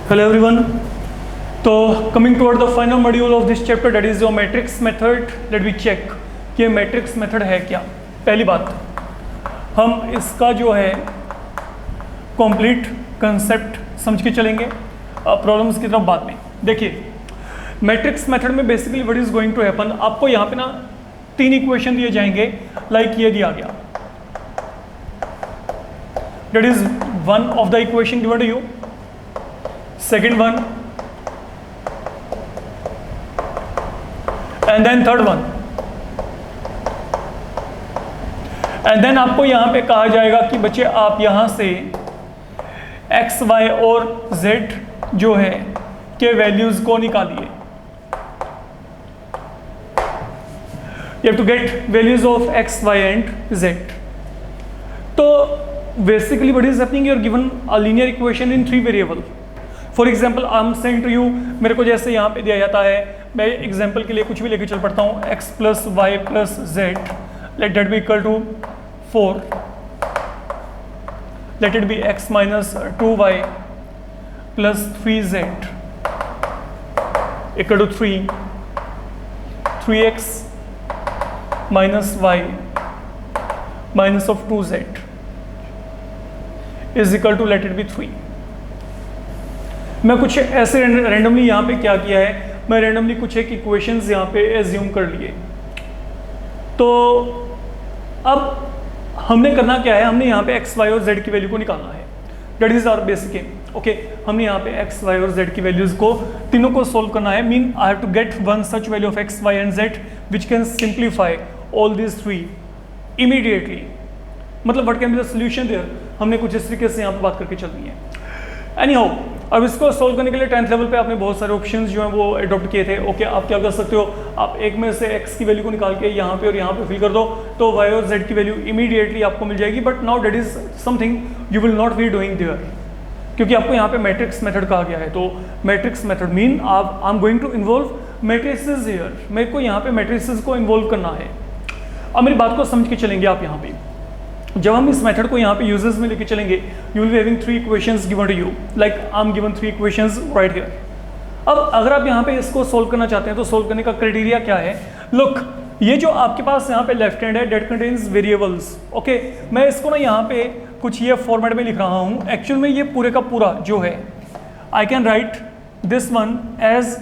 Hello everyone. So coming toward the final module of this chapter, that is your matrix method. Let me check कि ये matrix method है क्या. पहली बात, हम इसका जो है complete concept समझ के चलेंगे, प्रॉब्लम्स की तरफ बाद में. देखिए मैट्रिक्स मेथड में basically what is going to happen, आपको यहाँ पे ना 3 इक्वेशन दिए जाएंगे. लाइक ये दिया गया, that is one of the equation given to you, second one and then third one, and then आपको यहाँ पे कहा जाएगा कि बच्चे आप यहाँ से एक्स वाई और जेड जो है के वैल्यूज को निकालिए. You have to get values of x, y and z. तो basically what is happening, you are given a linear equation in 3 variable. For example, I am saying to you, मेरे को जैसे यहाँ पे दिया जाता है, मैं एग्जाम्पल के लिए कुछ भी लेके चल पड़ता हूँ, x plus y plus z, let that be equal to 4, let it be x minus 2y plus 3z equal to 3x minus y minus of 2z is equal to let it be 3. मैं कुछ ऐसे randomly यहाँ पे क्या किया है, मैं randomly कुछ एक इक्वेशंस यहाँ पे एज्यूम कर लिए. तो अब हमने करना क्या है, हमने यहाँ पे x, y और z की वैल्यू को निकालना है. That is our basic aim. Okay, हमने यहाँ पे x, y और z की वैल्यूज को तीनों को सोल्व करना है. Mean I have to get one such value of x, y and z which can simplify all this 3 immediately. मतलब what can be the solution there, हमने कुछ इस तरीके से यहाँ पे बात करके चलनी है. एनी हाउ, अब इसको सोल्व करने के लिए 10th लेवल पे आपने बहुत सारे ऑप्शंस जो हैं वो अडॉप्ट किए थे. ओके, आप क्या कर सकते हो, आप एक में से x की वैल्यू को निकाल के यहाँ पे और यहाँ पे फिल कर दो तो y और z की वैल्यू इमीडिएटली आपको मिल जाएगी. But now that is something you will not be doing there, क्योंकि आपको यहाँ पे मैट्रिक्स मेथड कहा गया है. तो matrix method mean I am going to involve matrices here, मेरे को यहाँ पे मैट्रिसेस को इन्वॉल्व करना है. अब मेरी बात को समझ के चलेंगे आप. यहाँ पे जब हम इस मेथड को यहाँ पे यूजेस में लेके चलेंगे, you will be having 3 equations given to you, like I am given 3 equations right here. अब अगर आप यहाँ पे इसको सोल्व करना चाहते हैं तो सोल्व करने का क्राइटेरिया क्या है. लुक, ये जो आपके पास यहाँ पे लेफ्ट हैंड है डेट कंटेन्स वेरिएबल्स. ओके, मैं इसको ना यहाँ पे कुछ ये फॉर्मेट में लिख रहा हूँ. एक्चुअल में ये पूरे का पूरा जो है, I can write this one as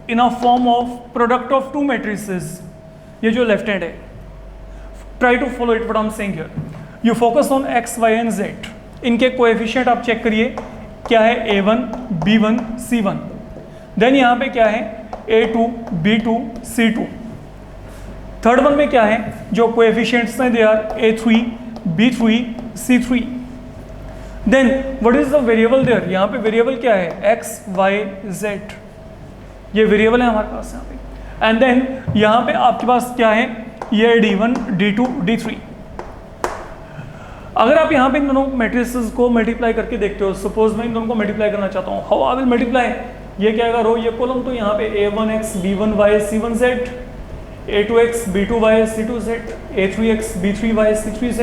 in a form of product of 2 matrices. ये जो लेफ्ट हैंड है, try to follow it what I am saying here. You focus on x, y and z. इनके coefficient आप check करिए, क्या है a1, b1, c1. Then यहाँ पे क्या है a2, b2, c2. Third one में क्या है, जो कोएफिशिएंट्स हैं they are a3, b3, c3. Then what is the variable there, यहाँ पे वेरिएबल क्या है x, y, z. ये वेरिएबल है हमारे पास यहाँ पे. एंड देन यहाँ पे आपके पास क्या है, ये d1, d2, d3. अगर आप यहाँ पे इन दोनों मैट्रिसेस को मल्टीप्लाई करके देखते हो, सपोज मैं इन दोनों को मल्टीप्लाई करना चाहता हूँ, हाउ आई विल मल्टीप्लाई. ये क्या करो, ये कॉलम तो यहाँ पे a1x, b1y, c1z, a2x, b2y, c2z, a3x, b3y, c3z,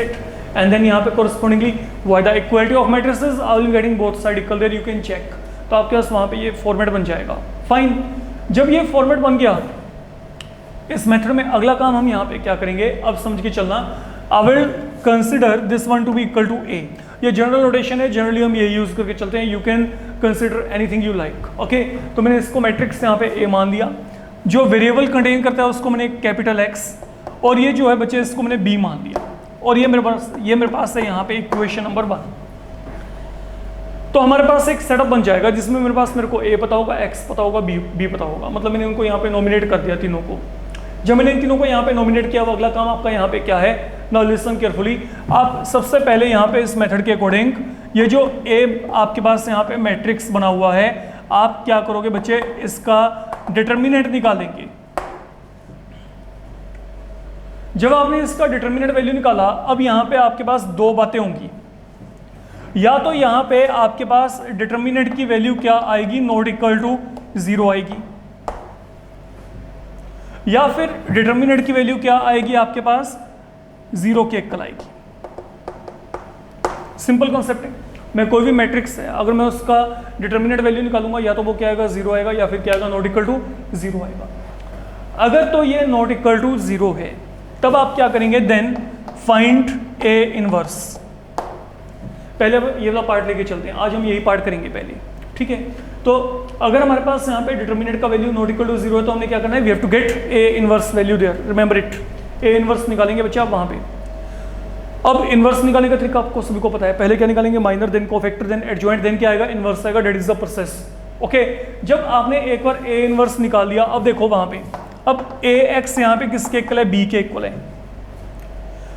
and then यहाँ पे correspondingly by the equality of matrices I will getting both side equal there, you can check. तो आपके पास वहाँ पे ये फॉर्मेट बन जाएगा. फाइन, जब ये फॉर्मेट बन गया, इस मेथड में अगला काम हम यहाँ पे क्या करेंगे, अब समझ के चलना. I will consider this one to be equal to a. ये जनरल नोटेशन है, जनरली हम ये यूज करके चलते हैं. You can consider anything you like. Okay, तो मैंने इसको मैट्रिक्स यहाँ पे a मान दिया. जो वेरिएबल कंटेन करता है उसको मैंने कैपिटल X, और ये जो है बच्चे इसको मैंने b मान दिया. और ये मेरे पास है यहाँ पे इक्वेशन नंबर 1. तो हमारे पास एक सेटअप बन जाएगा जिसमें मेरे को a पता होगा, x पता होगा, b पता होगा. मतलब मैंने उनको यहाँ पे नॉमिनेट कर दिया तीनों को. जब मैंने इन तीनों को यहाँ पे नॉमिनेट किया, अगला काम आपका यहाँ पे क्या है. Now listen carefully. आप सबसे पहले यहाँ पे इस मेथड के अकॉर्डिंग, ये जो a आपके पास यहाँ पे मैट्रिक्स बना हुआ है, आप क्या करोगे बच्चे, इसका डिटर्मिनेंट निकालेंगे. जब आपने इसका डिटर्मिनेंट वैल्यू निकाला, अब यहाँ पे आपके पास 2 बातें होंगी. या तो यहाँ पे आपके पास डिटर्मिनेंट की वैल्यू क्या आएगी, नॉट इक्वल टू 0 आएगी, या फिर डिटर्मिनेंट की वैल्यू क्या आएगी आपके पास, 0 के इक्वल आएगी. सिंपल कॉन्सेप्ट है. मैं कोई भी मैट्रिक्स है अगर मैं उसका डिटर्मिनेंट वैल्यू निकालूंगा या तो वो क्या आएगा 0 आएगा या फिर क्या आएगा नॉट इक्वल टू 0 आएगा। अगर तो ये नॉट इक्वल टू 0 है तब आप क्या करेंगे, देन फाइंड ए इनवर्स। पहले अब ये वाला पार्ट लेके चलते हैं, आज हम यही पार्ट करेंगे पहले, ठीक है। तो अगर हमारे पास यहाँ पे डिटर्मिनेंट का वैल्यू नॉट इक्वल टू 0 है तो हमने क्या करना है, we have to get A inverse value there, remember it. A inverse निकालेंगे बच्चे आप वहाँ पे। अब इनवर्स निकालने का तरीका आपको सभी को पता है, पहले क्या निकालेंगे, minor, then cofactor, then adjoint, then क्या आएगा, इनवर्स आएगा, that is the process. Okay, जब आपने एक बार ए इनवर्स निकाल लिया, अब देखो वहाँ पे, अब ए एक्स यहाँ पे किसके इक्वल है, बी के इक्वल है।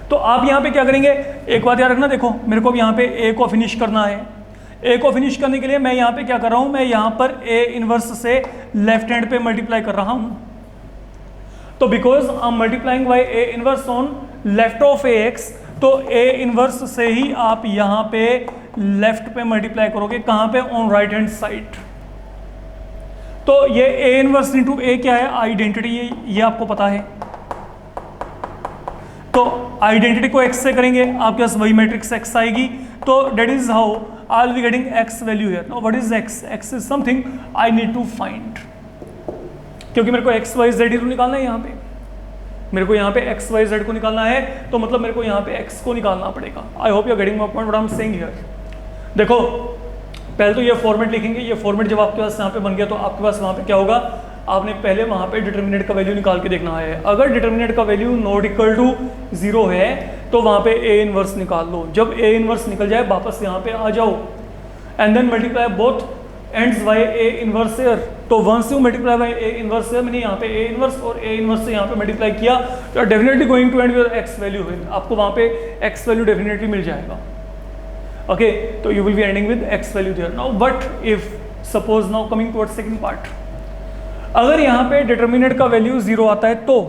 तो आप यहाँ पे क्या करेंगे, एक बात याद रखना, देखो मेरे को यहाँ पे ए को फिनिश करना है। ए को फिनिश करने के लिए मैं यहाँ पे क्या कर रहा हूँ, मैं यहाँ पर ए इनवर्स से लेफ्ट हैंड पे मल्टीप्लाई कर रहा हूँ। तो because I M multiplying by A inverse on left of A x, तो ए इनवर्स से ही आप यहाँ पे लेफ्ट पे मल्टीप्लाई करोगे, कहाँ पे, ऑन राइट हैंड साइड। तो ये ए इनवर्स इंटू ए क्या है, आइडेंटिटी, ये आपको पता है। तो आइडेंटिटी को x से करेंगे, आपके पास वही मैट्रिक्स x आएगी। तो that is how I will be getting x value here. Now what is x? x is something I need to find, क्योंकि मेरे को x y z ही तो निकालना है। यहाँ पे मेरे को यहाँ पे x y z को निकालना है, तो मतलब मेरे को यहाँ पे x को निकालना पड़ेगा। I hope you are getting my point, what I am saying here. देखो पहले तो ये फॉर्मेट लिखेंगे, ये फॉर्मेट जब आपके पास यहाँ पे बन गया तो आपके पास वहाँ पे क्या होगा, आपने पहले वहाँ पे डिटर्मिनेंट का वैल्यू निकाल के देखना है। अगर डिटर्मिनेंट का वैल्यू नॉट इक्वल टू 0 है तो वहाँ पे ए इनवर्स निकाल लो। जब ए इनवर्स निकल जाए वापस यहाँ पे आ जाओ, and then multiply both ends by A inverse air. तो once you multiply by A inverse air, मैंने यहाँ पे ए इनवर्स और ए इनवर्स से यहाँ पे मल्टीप्लाई किया, तो definitely going to end with x value है, आपको वहाँ पे एक्स वैल्यू डेफिनेटली मिल जाएगा। ओके, तो you will be ending with x value there. Now but if suppose, now coming towards second part, अगर यहाँ पे डिटर्मिनेंट का वैल्यू 0 आता है तो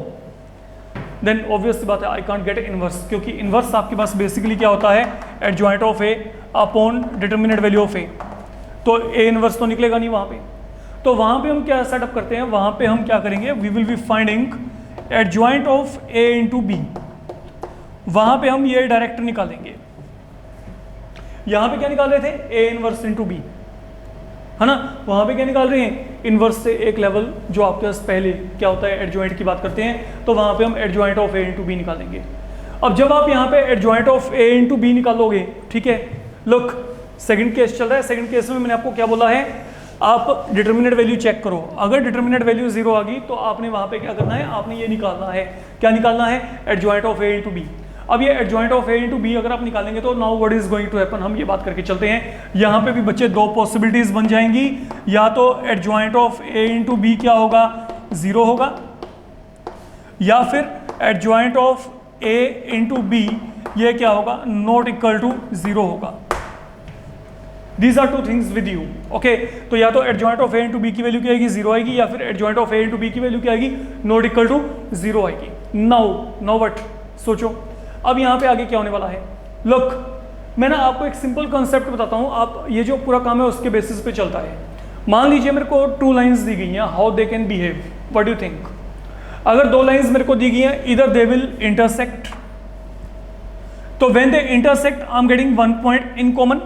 देन ऑब्वियस बात है आई कांट गेट इनवर्स, क्योंकि इनवर्स आपके पास बेसिकली क्या होता है, adjoint of A upon determinant value of A. तो ए इनवर्स तो निकलेगा नहीं वहाँ पे। तो वहाँ पे हम क्या सेटअप करते हैं, वहाँ पे हम क्या करेंगे, we will be finding adjoint of A into B. वहाँ पे हम ये डायरेक्ट निकालेंगे। यहाँ पे क्या निकाल रहे थे, ए इनवर्स इंटू बी, है ना। वहाँ पे क्या निकाल रहे हैं, इनवर्स से एक लेवल जो आपके पास पहले क्या होता है, एडजॉइंट की बात करते हैं, तो वहाँ पे हम adjoint of A into B निकालेंगे। अब जब आप यहाँ पे adjoint of A into B निकालोगे, ठीक है, लुक सेकंड केस चल रहा है। सेकंड केस में मैंने आपको क्या बोला है, आप डिटर्मिनेंट वैल्यू चेक करो। अगर डिटर्मिनेंट वैल्यू 0 आ गई तो आपने वहाँ पे क्या करना है, आपने ये निकालना है, क्या निकालना है, adjoint of A into B. अब ये adjoint of A into B अगर आप निकालेंगे तो now what is going to happen, हम ये बात करके चलते हैं। यहाँ पे भी बच्चे दो पॉसिबिलिटीज बन जाएंगी, या तो adjoint of A into B क्या होगा, 0 होगा, या फिर adjoint of A into B ये क्या होगा, नॉट इक्वल टू 0 होगा। These are two things with you, okay? तो या तो adjoint of A into B की वैल्यू क्या आएगी, 0 आएगी, या फिर adjoint of A into B की वैल्यू क्या आएगी, नॉट इक्वल टू 0 आएगी। नाउ व्हाट, सोचो अब यहाँ पे आगे क्या होने वाला है। लुक, मैं ना आपको एक सिंपल कॉन्सेप्ट बताता हूँ, आप ये जो पूरा काम है उसके बेसिस पे चलता है। मान लीजिए मेरे को 2 लाइन्स दी गई हैं, how they can behave, what do you think. अगर 2 लाइन्स मेरे को दी गई हैं, इधर दे विल इंटरसेक्ट, तो when they intersect I am getting 1 point in common,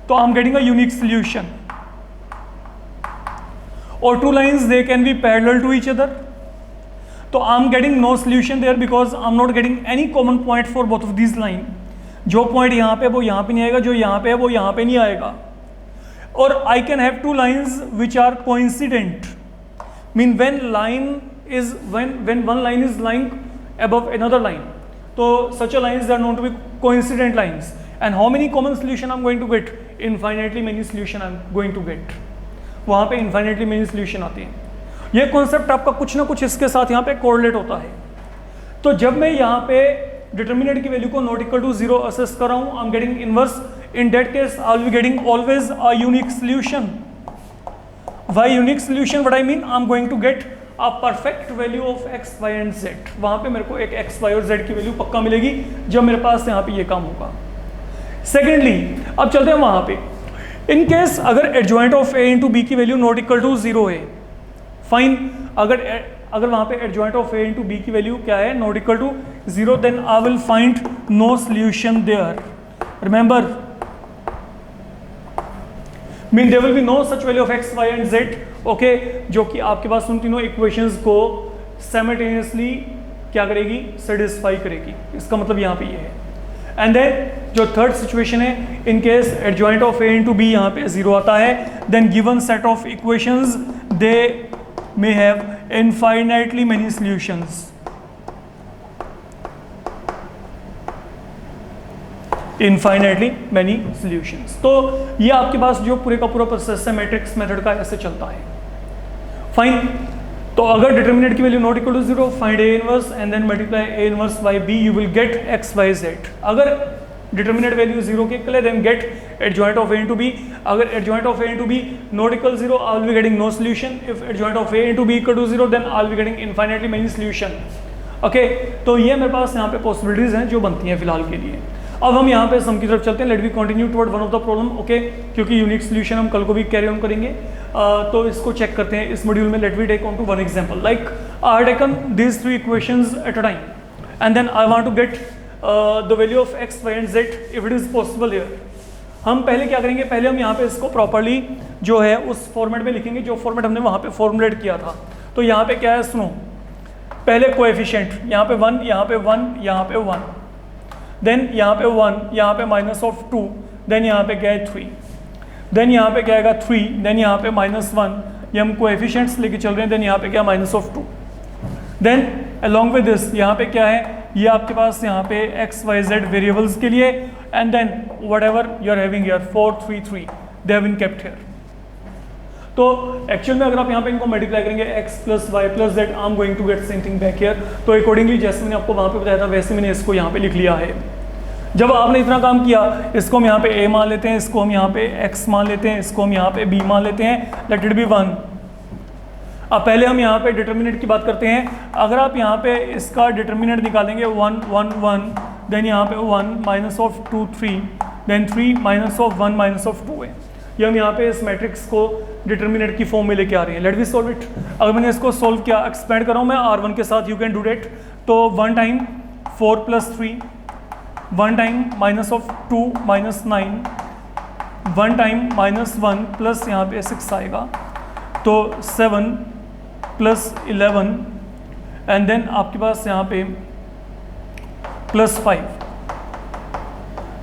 तो I am getting a unique solution. और 2 lines they can be parallel to each other, तो I am getting no solution there because I am not getting any common point for both of this line. जो point यहाँ पे वो यहाँ पे नहीं आएगा, जो यहाँ पे है वो यहाँ पे नहीं आएगा। और I can have 2 lines which are coincident, mean when one line is lying above another line, so such a lines are known to be coincident lines. And how many common solution I'm going to get? Infinitely many solution I'm going to get. वहाँ पे infinitely many solution आती हैं। ये concept आपका कुछ ना कुछ इसके साथ यहाँ पे कोरिलेट होता है। तो जब मैं यहाँ पे डिटर्मिनेंट की वैल्यू को नॉट इक्वल टू 0 असेस कर रहा हूँ, I am getting inverse, in that case I will be getting always a unique solution. Why unique solution, what I mean, I am going to get a perfect value of x y and z. वहाँ पे मेरे को एक x y और z की value पक्का मिलेगी जब मेरे पास यहाँ पे ये काम होगा। सेकेंडली, अब चलते हैं वहाँ पे, इन केस अगर adjoint of A into B की वैल्यू नॉट इक्वल टू 0 है, फाइन, अगर वहाँ पे adjoint of A into B की वैल्यू क्या है, not equal to 0, then I will find no solution there. Remember mean there will be no such value of x y and z, okay, जो कि आपके पास उन तीनों इक्वेशंस को simultaneously क्या करेगी, सेटिस्फाई करेगी। इसका मतलब यहाँ पे ये है। एंड देन जो थर्ड सिचुएशन है, in case adjoint of A into B यहाँ पे 0 आता है, then given set of equations they may have infinitely many solutions. Infinitely many solutions. तो ये आपके पास जो पूरे का पूरा प्रोसेस है मैट्रिक्स मेथड का, ऐसे चलता है। फाइन, तो अगर डिटर्मिनेंट की value not equal to 0, find A inverse and then multiply A inverse by B, you will get X Y Z. अगर डिटर्मिनेंट वैल्यू 0 के इक्वल है, then get adjoint of A into B. अगर adjoint of A into B not equal 0, I will be getting no solution. If adjoint of A into B equal to 0, then I will be getting infinitely many solution. Okay, तो ये मेरे पास यहाँ पे possibilities हैं जो बनती हैं फिलहाल के लिए। अब हम यहाँ पे सम की तरफ चलते हैं। Let we continue toward one of the problem, okay, क्योंकि यूनिक सॉल्यूशन हम कल को भी कैरी ऑन करेंगे। तो इसको चेक करते हैं इस मॉड्यूल में। Let we take on to one example, like I have taken these 3 equations at a time and then I want to get the value of x y and z if it is possible here. हम पहले क्या करेंगे, पहले हम यहाँ पे इसको properly जो है उस फॉर्मेट में लिखेंगे जो फॉर्मेट हमने वहाँ पे फॉर्मुलेट किया था। तो यहाँ पे क्या है, सुनो, पहले कोएफिशिएंट यहाँ पे 1, यहाँ पे 1, यहाँ पे 1, देन यहाँ पे 1, यहाँ पे -2, देन यहाँ पे क्या है 3, देन यहाँ पे क्या आएगा 3, देन यहाँ पे -1, ये हम कोएफिशिएंट्स लेके चल रहे हैं, देन यहाँ पे क्या -2, देन अलॉन्ग विद दिस यहाँ पे क्या है, ये आपके पास यहाँ पे x y z वेरिएबल्स के लिए, and then whatever you are having here 4 3 3 they have been kept here. तो एक्चुअल में अगर आप यहाँ पे इनको मल्टीप्लाई करेंगे x + y + z, I am going to get something back here. तो अकॉर्डिंगली जैसे मैंने आपको वहाँ पे बताया था वैसे मैंने इसको यहाँ पे लिख लिया है। जब आपने इतना काम किया, इसको हम यहाँ पे a मान लेते हैं, इसको हम यहाँ पे x मान लेते हैं, इसको हम यहाँ पे b मान लेते हैं, लेट इट बी 1। अब पहले हम यहाँ पे डिटर्मिनेंट की बात करते हैं। अगर आप यहाँ पे इसका डिटर्मिनेंट निकालेंगे 1 1 1, देन यहाँ पे 1 -2 3, देन 3 -1 -2 है। ये हम यहाँ पे इस मैट्रिक्स को डिटर्मिनेंट की फॉर्म में लेके आ रहे हैं। Let we solve it. अगर मैंने इसको सॉल्व किया, एक्सपेंड कर रहा हूँ मैं R1 के साथ, यू कैन डू डेट। तो 1 टाइम 4 + 3, 1 टाइम -2 -9, 1 टाइम -1 प्लस यहाँ पे 6 आएगा, तो 7 + 11, एंड देन आपके पास यहाँ पे +5।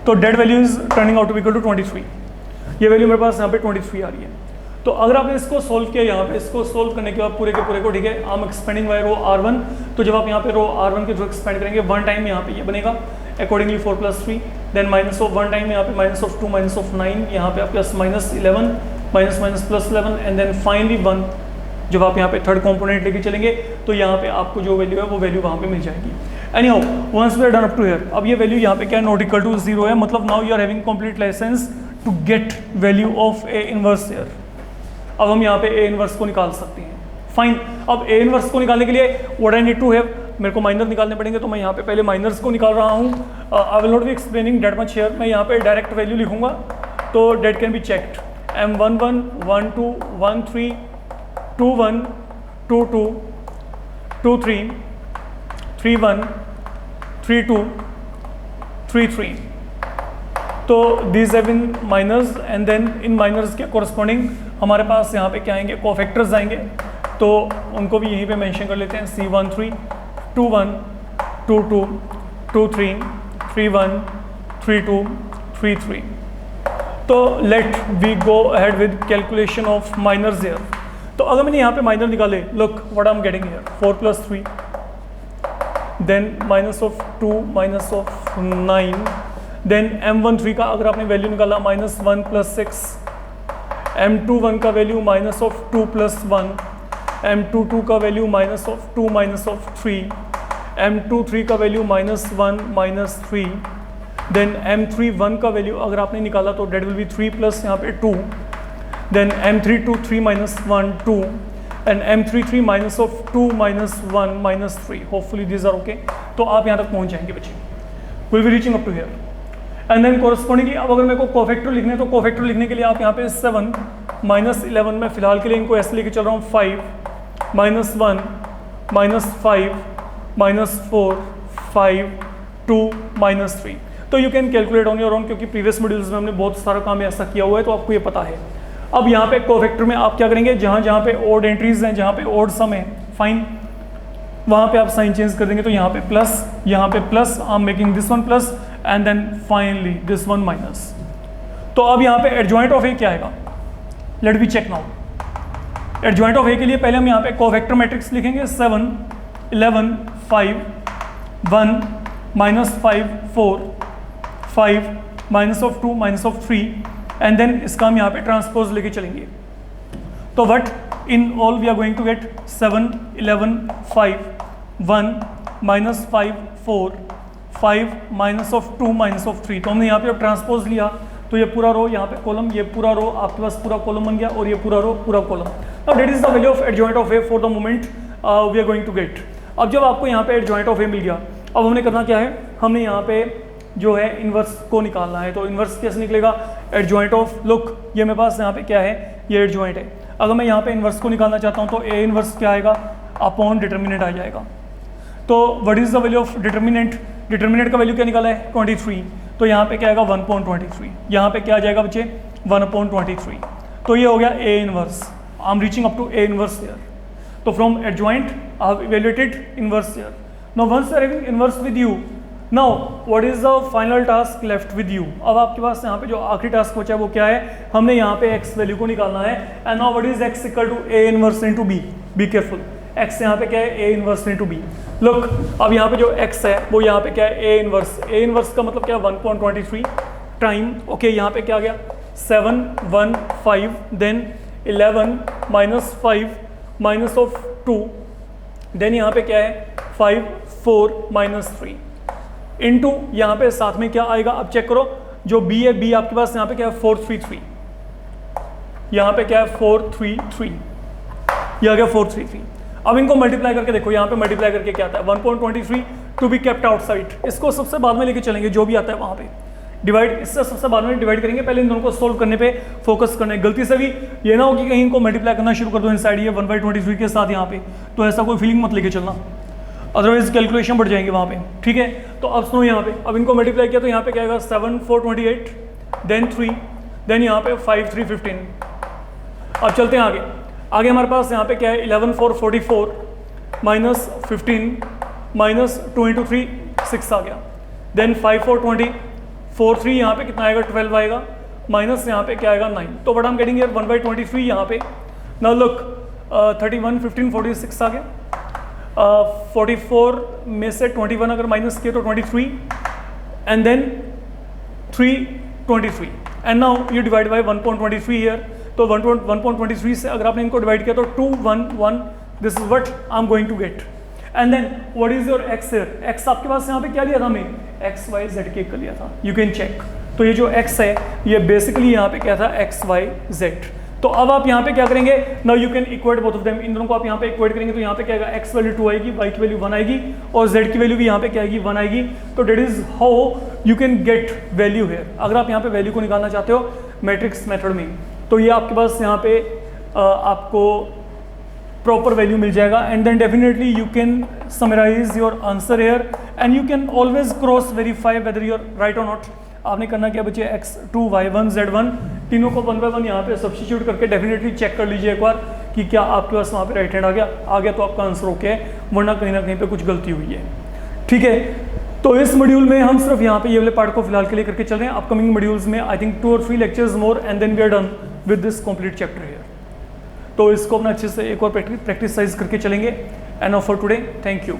तो det value is turning out to equal to 23। ये वैल्यू मेरे पास यहाँ पे 23 आ रही है। तो अगर आपने इसको सोल्व किया, यहाँ पे इसको सोल्व करने के बाद पूरे के पूरे को, ठीक है, I am expanding by row R1। तो जब आप यहाँ पे रो R1 के थ्रू एक्सपेंड करेंगे, 1 टाइम यहाँ पे ये बनेगा, अकॉर्डिंगली 4 + 3, देन -1 टाइम यहाँ पे -2 -9, यहाँ पे आपके पास -11 +11, एंड देन फाइनली 1। जब आप यहाँ पे थर्ड कंपोनेंट लेके चलेंगे तो यहाँ पे आपको जो वैल्यू है वो वैल्यू वहाँ पे मिल जाएगी। Anyhow, once we are done up to here, अब ये वैल्यू यहाँ पे क्या है, नॉट इक्वल टू 0 है, मतलब now you are having complete licence to get value of A inverse here. अब हम यहाँ पे ए इनवर्स को निकाल सकते हैं। फाइन, अब ए इनवर्स को निकालने के लिए what I need to have, मेरे को माइनर निकालने पड़ेंगे, तो मैं यहाँ पे पहले माइनर्स को निकाल रहा हूँ। I will not be explaining that much here, मैं यहाँ पे डायरेक्ट वैल्यू लिखूंगा, तो date can be checked. M11 12 13 21 22 23 31 32 33। तो these have been minors, and then in minors के कोरस्पॉन्डिंग हमारे पास यहाँ पे क्या आएंगे, कोफैक्टर्स आएंगे, तो उनको भी यहीं पे मेंशन कर लेते हैं। C13 21 22 23 31 32 33। तो let we go ahead with calculation of minors here. तो अगर मैंने यहाँ पे माइनर निकाले, look what I am getting here, 4 + 3, then -2 -9, then M13 का अगर आपने वैल्यू निकाला -1 + 6, M21 का वैल्यू -2 + 1, M22 का वैल्यू -2 -3, M23 का वैल्यू -1 -3, देन M31 का वैल्यू अगर आपने निकाला तो डेट विल बी 3 प्लस यहाँ पे 2, then M32 3 -1 2, and M33 -2 -1 -3। Hopefully these are okay. तो आप यहाँ तक पहुँच जाएंगे बच्चे, will be reaching up to here. And then correspondingly अब अगर मेरे को कोफैक्टर लिखने हैं, तो कोफैक्टर लिखने के लिए आप यहाँ पे 7 -11 में फिलहाल के लिए इनको ऐसे लेके चल रहा हूँ, 5 -1 -5 -4 5 2 -3। तो you can calculate on your own, क्योंकि प्रीवियस मॉड्यूल्स में हमने बहुत सारा काम ऐसा किया हुआ है, तो आपको ये पता है। अब यहाँ पे कोफैक्टर में आप क्या करेंगे, जहाँ जहाँ पे ओड एंट्रीज हैं, जहाँ पे ओड सम है, फाइन, वहाँ पे आप साइन चेंज कर देंगे, तो यहाँ पे प्लस, यहाँ पे plus, I am making this one plus and then finally this one minus. तो अब यहाँ पे एडजॉइंट ऑफ ए क्या आएगा, let be check now. Adjoint of A के लिए पहले हम यहाँ पे कोफैक्टर मैट्रिक्स लिखेंगे, 7 11 5 1 -5 4 5 -2 -3 एंड देन इसका हम यहाँ पे ट्रांसपोज लेके चलेंगे। तो what in all we are going to get 7 11 5 1 -5 4 5 -2 -3। तो हमने यहाँ पे अब ट्रांसपोज लिया, तो ये पूरा रो, यहाँ पे कॉलम, ये पूरा रो आपके पास पूरा कॉलम बन गया, और ये पूरा रो पूरा कॉलम। अब that is the value of adjoint of A for the moment we are going to get. अब जब आपको यहाँ पे एडजॉइंट ऑफ ए मिल गया, अब हमने करना क्या है, हमने यहाँ पे जो है इन्वर्स को निकालना है। तो इन्वर्स कैसे निकलेगा, एडजॉइंट ऑफ, लुक ये मेरे पास यहाँ पे क्या है, ये एडजॉइंट है। अगर मैं यहाँ पे इन्वर्स को निकालना चाहता हूँ तो ए इन्वर्स क्या आएगा, अपॉन डिटर्मिनेंट आ जाएगा। तो what is the value of determinant, determinant का वैल्यू क्या निकाला है 23, तो यहाँ पे क्या आएगा 1/23, यहाँ पे क्या आ जाएगा बच्चे 1/23। तो ये हो गया A inverse, I am reaching up to A inverse here. तो from adjoint I have evaluated inverse here. Now once I have inverse with you, now what is the final task left with you. अब आपके पास यहाँ पे जो आखिरी task बचा है वो क्या है, हमने यहाँ पे x वैल्यू को निकालना है। And now what is x equal to a inverse into b, be careful, x यहाँ पे क्या है a inverse into b। Look अब यहाँ पे जो x है वो यहाँ पे क्या है a इनवर्स, a इनवर्स का मतलब क्या है 1/23 टाइम, ओके यहाँ पे क्या आ गया 7 1 5 देन 11 -5 -2 देन यहाँ पे क्या है 5 4 -3 इनटू यहाँ पे साथ में क्या आएगा, अब चेक करो जो b है, b आपके पास यहाँ पे क्या है 433, यहाँ पे क्या है 433, ये आ गया 433। अब इनको मल्टीप्लाई करके देखो, यहाँ पे मल्टीप्लाई करके क्या आता है 1/23 टू बी केप्ट आउटसाइड, इसको सबसे बाद में लेके चलेंगे, जो भी आता है वहाँ पे डिवाइड, इससे सबसे बाद में डिवाइड करेंगे, पहले इन दोनों को सोल्व करने पे फोकस करना है। गलती से भी ये ना हो कि कहीं इनको मल्टीप्लाई करना शुरू कर दो इनसाइड ये 1/23 के साथ यहाँ पे, तो ऐसा कोई फीलिंग मत लेके चलना, अदरवाइज कैलकुलेशन बढ़ जाएंगे वहाँ पे, ठीक है। तो अब सुनो यहाँ पे, अब इनको मल्टीप्लाई किया तो यहाँ पे क्या आएगा 7 4 28 देन 3 देन यहाँ पे 5 3 15। अब चलते हैं आगे, आगे हमारे पास यहाँ पे क्या है 11 4 44 -15 -2 × 3 6 आ गया, देन 5 4 20 4 3 यहाँ पे कितना आएगा 12 आएगा, माइनस यहाँ पे क्या आएगा 9। तो what I am getting here 1/23 यहाँ पे। नाउ लुक 31 15 46 आ गया, 44 में से 21 अगर माइनस किए तो 23 and then 3 23 and now you divide by 1/23 here. तो 1/23 से अगर आपने इनको डिवाइड किया तो 2 1 1, this is what I am going to get. And then what is your x here, x आपके पास यहाँ पे क्या लिया था हमने x y z के कर लिया था, यू कैन चेक। तो ये जो x है ये बेसिकली यहाँ पे क्या था x y z। तो अब आप यहाँ पे क्या करेंगे, now you can equate both of them, इन दोनों को आप यहाँ पे इक्वेट करेंगे तो यहाँ पे क्या आएगा x वैल्यू 2 आएगी, y की वैल्यू 1 आएगी और z की वैल्यू भी यहाँ पे क्या आएगी 1 आएगी। तो that is how you can get value है। अगर आप यहाँ पे वैल्यू को निकालना चाहते हो मैट्रिक्स मेथड में, तो ये आपके पास यहाँ पे आपको प्रॉपर वैल्यू मिल जाएगा and then definitely you can summarise your answer here and you can always cross verify whether you're right or not. आपने करना क्या बच्चे x2 y1 z1 तीनों को 1 बाय 1 यहाँ पे सब्स्टिट्यूट करके डेफिनेटली चेक कर लीजिए एक बार कि क्या आपके पास वहाँ पे राइट हैंड आ गया तो आपका आंसर ओके है, वरना कहीं ना कहीं पे कुछ गलती हुई है, ठीक है। तो इस मॉड्यूल में हम सिर्फ यहाँ पे ये वाले पार्ट को फिलहाल के लिए करके चल रहे हैं। अपकमिंग मॉड्यूल्स में आई थिंक 2 और 3 lectures more and then we are done with this complete chapter here. तो इसको अपना अच्छे से एक और प्रैक्टिस करके चलेंगे। And now for today, thank you.